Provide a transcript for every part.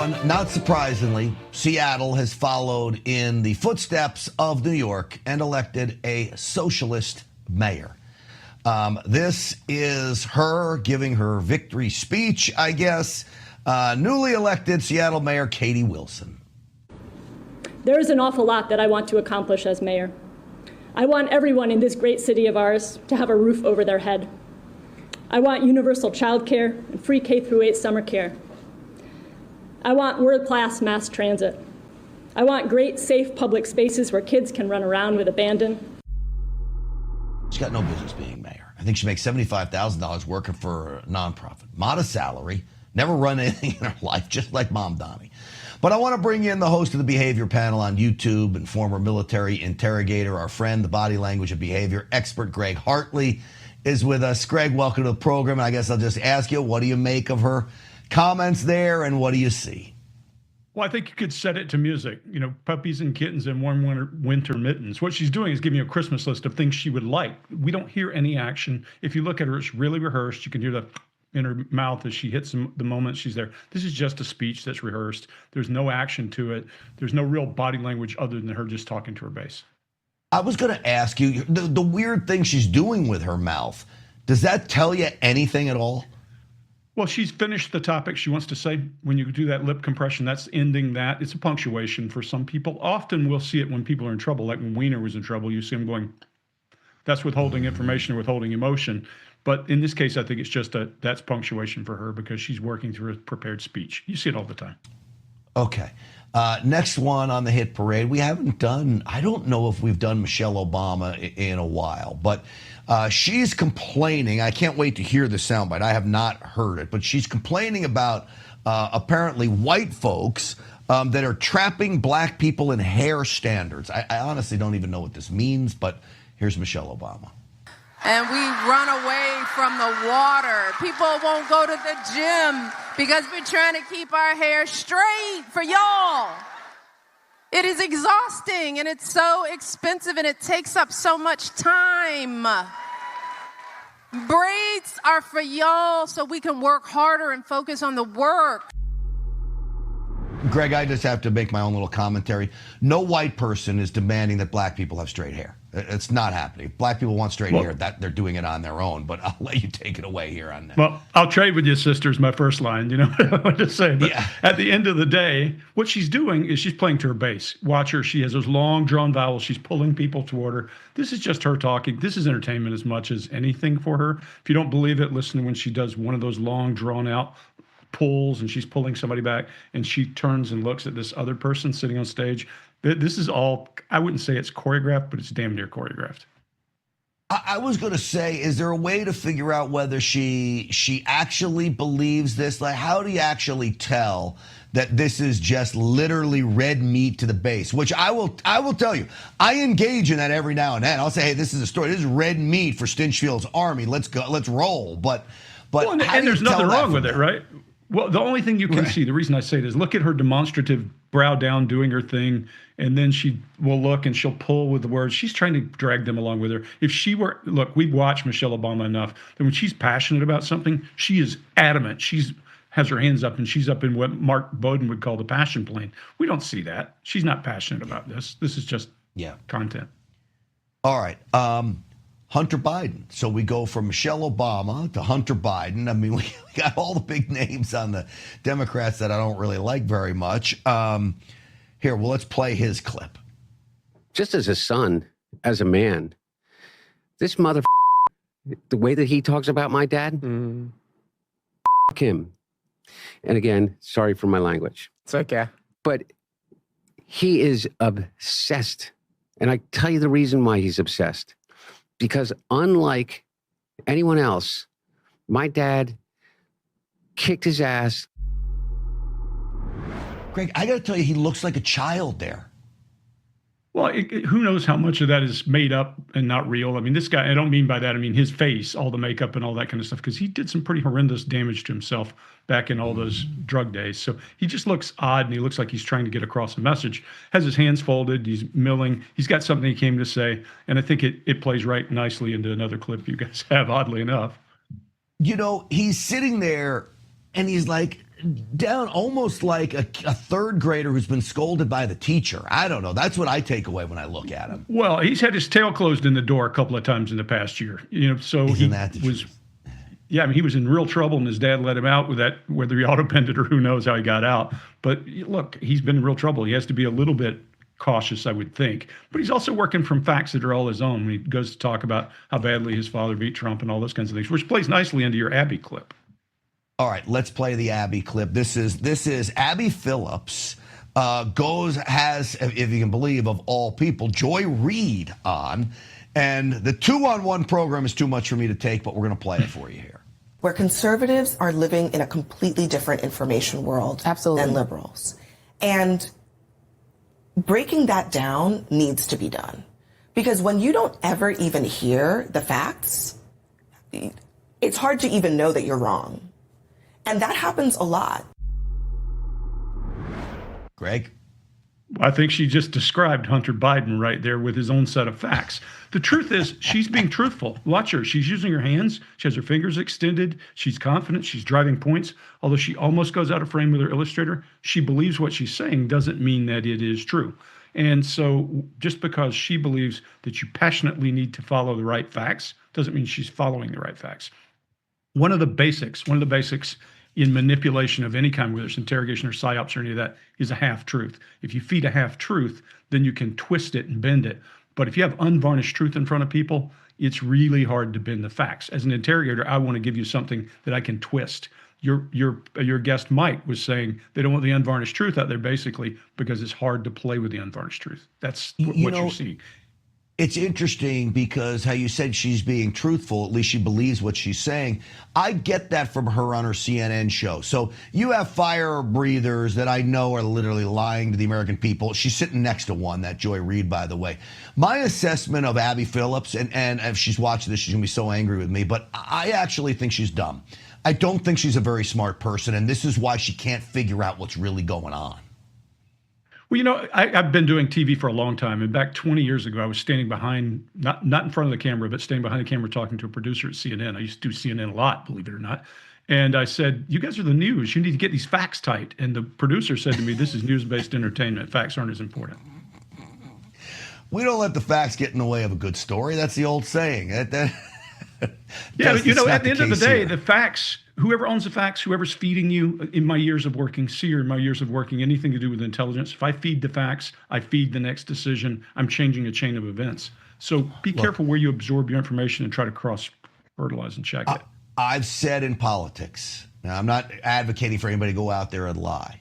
everyone. Not surprisingly, Seattle has followed in the footsteps of New York and elected a socialist mayor. This is her giving her victory speech, I guess. Newly elected Seattle Mayor Katie Wilson. There is an awful lot that I want to accomplish as mayor. I want everyone in this great city of ours to have a roof over their head. I want universal childcare and free K-8 summer care. I want world-class mass transit. I want great, safe public spaces where kids can run around with abandon. She's got no business being mayor. I think she makes $75,000 working for a nonprofit. Modest salary, never run anything in her life, just like Mom Donnie. But I want to bring in the host of the behavior panel on YouTube and former military interrogator, our friend, the body language and behavior expert, Greg Hartley, is with us. Greg, welcome to the program. And I guess I'll just ask you, what do you make of her comments there, and what do you see? Well, I think you could set it to music. You know, puppies and kittens and warm winter mittens. What she's doing is giving you a Christmas list of things she would like. We don't hear any action. If you look at her, it's really rehearsed. You can hear the in her mouth as she hits the moment she's there. This is just a speech that's rehearsed. There's no action to it. There's no real body language other than her just talking to her base. I was going to ask you, the weird thing she's doing with her mouth, does that tell you anything at all? Well, she's finished the topic she wants to say. When you do that lip compression, that's ending that. It's a punctuation for some people. Often we'll see it when people are in trouble, like when Wiener was in trouble. You see him going, that's withholding information or withholding emotion. But in this case, I think it's just that's punctuation for her because she's working through a prepared speech. You see it all the time. Okay. Next one on the hit parade. We haven't done, I don't know if we've done Michelle Obama in a while, but she's complaining. I can't wait to hear the soundbite. I have not heard it, but she's complaining about apparently white folks that are trapping black people in hair standards. I honestly don't even know what this means, but here's Michelle Obama. And we run away from the water. People won't go to the gym because we're trying to keep our hair straight for y'all. It is exhausting and it's so expensive and it takes up so much time. Braids are for y'all so we can work harder and focus on the work. Greg, I just have to make my own little commentary. No white person is demanding that black people have straight hair. It's not happening. If black people want straight hair, that they're doing it on their own. But I'll let you take it away here on that. Well, I'll trade with you, sister, is my first line. You know what to say. But yeah. At the end of the day, what she's doing is she's playing to her base. Watch her. She has those long, drawn vowels. She's pulling people toward her. This is just her talking. This is entertainment as much as anything for her. If you don't believe it, listen to when she does one of those long, drawn-out pulls and she's pulling somebody back and she turns and looks at this other person sitting on stage. This is all, I wouldn't say it's choreographed, but it's damn near choreographed. I was going to say, is there a way to figure out whether she actually believes this? Like, how do you actually tell that this is just literally red meat to the base? Which I will tell you, I engage in that every now and then. I'll say, hey, this is a story. This is red meat for Stinchfield's army. Let's go. Let's roll. But well, and there's nothing wrong with it, right? Well, the only thing you can see, the reason I say it is look at her demonstrative brow down doing her thing, and then she will look and she'll pull with the words. She's trying to drag them along with her. If she were, look, we've watched Michelle Obama enough that when she's passionate about something, she is adamant. She's has her hands up and she's up in what Mark Bowden would call the passion plane. We don't see that. She's not passionate about this. This is just content. All right. Hunter Biden. So we go from Michelle Obama to Hunter Biden. I mean, we got all the big names on the Democrats that I don't really like very much. Here, well, let's play his clip. Just as a son, as a man, this mother, the way that he talks about my dad, him. And again, sorry for my language. It's okay. But he is obsessed. And I tell you the reason why he's obsessed. Because unlike anyone else, my dad kicked his ass. Greg, I got to tell you, he looks like a child there. Well, who knows how much of that is made up and not real? I mean, this guy, I don't mean by that, I mean his face, all the makeup and all that kind of stuff, because he did some pretty horrendous damage to himself back in all those drug days. So he just looks odd, and he looks like he's trying to get across a message. Has his hands folded, he's milling, he's got something he came to say, and I think it plays right nicely into another clip you guys have, oddly enough. You know, he's sitting there, and he's like, down almost like a third grader who's been scolded by the teacher. I don't know. That's what I take away when I look at him. Well, he's had his tail closed in the door a couple of times in the past year. So he was. Yeah, I mean, he was in real trouble, and his dad let him out with that, whether he auto-pended or who knows how he got out. But look, he's been in real trouble. He has to be a little bit cautious, I would think. But he's also working from facts that are all his own when he goes to talk about how badly his father beat Trump and all those kinds of things, which plays nicely into your Abby clip. All right, let's play the Abby clip. This is Abby Phillips has, if you can believe, of all people, Joy Reid on. And the 2-on-1 program is too much for me to take, but we're going to play it for you here. Where conservatives are living in a completely different information world than liberals. And breaking that down needs to be done. Because when you don't ever even hear the facts, it's hard to even know that you're wrong. And that happens a lot. Greg? I think she just described Hunter Biden right there with his own set of facts. The truth is, she's being truthful. Watch her. She's using her hands. She has her fingers extended. She's confident. She's driving points. Although she almost goes out of frame with her illustrator, she believes what she's saying doesn't mean that it is true. And so just because she believes that you passionately need to follow the right facts doesn't mean she's following the right facts. One of the basics in manipulation of any kind, whether it's interrogation or psyops or any of that, is a half-truth. If you feed a half-truth, then you can twist it and bend it. But if you have unvarnished truth in front of people, it's really hard to bend the facts. As an interrogator, I want to give you something that I can twist. Your guest Mike was saying they don't want the unvarnished truth out there, basically, because it's hard to play with the unvarnished truth. That's what you see. It's interesting because how you said she's being truthful, at least she believes what she's saying. I get that from her on her CNN show. So you have fire breathers that I know are literally lying to the American people. She's sitting next to one, that Joy Reid, by the way. My assessment of Abby Phillips, and if she's watching this, she's going to be so angry with me, but I actually think she's dumb. I don't think she's a very smart person, and this is why she can't figure out what's really going on. Well, I've been doing TV for a long time, and back 20 years ago, I was standing behind, not in front of the camera, but standing behind the camera talking to a producer at CNN. I used to do CNN a lot, believe it or not. And I said, you guys are the news. You need to get these facts tight. And the producer said to me, this is news-based entertainment. Facts aren't as important. We don't let the facts get in the way of a good story. That's the old saying. Yeah, but at the end of the day, the facts, whoever owns the facts, whoever's feeding you, in my years of working, in my years of working, anything to do with intelligence, if I feed the facts, I feed the next decision. I'm changing a chain of events. So be careful where you absorb your information and try to cross-fertilize and check it. I've said in politics, now I'm not advocating for anybody to go out there and lie,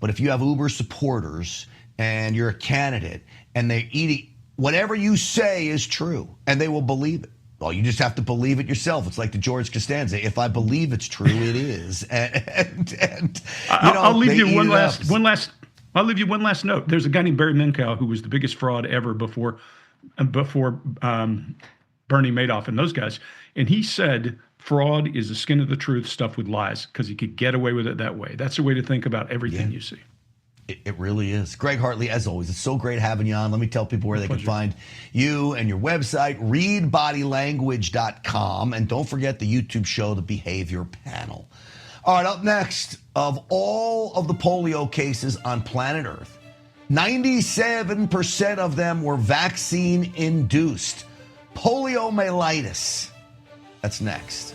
but if you have Uber supporters and you're a candidate and they're eating, whatever you say is true and they will believe it. Well, you just have to believe it yourself. It's like the George Costanza. If I believe it's true, it is. I'll leave you one last note. There's a guy named Barry Minkow who was the biggest fraud ever before Bernie Madoff and those guys. And he said fraud is the skin of the truth stuffed with lies because he could get away with it that way. That's the way to think about everything you see. It really is. Greg Hartley, as always, it's so great having you on. Let me tell people where they can find you and your website, readbodylanguage.com. And don't forget the YouTube show, The Behavior Panel. All right, up next, of all of the polio cases on planet Earth, 97% of them were vaccine-induced. Poliomyelitis. That's next.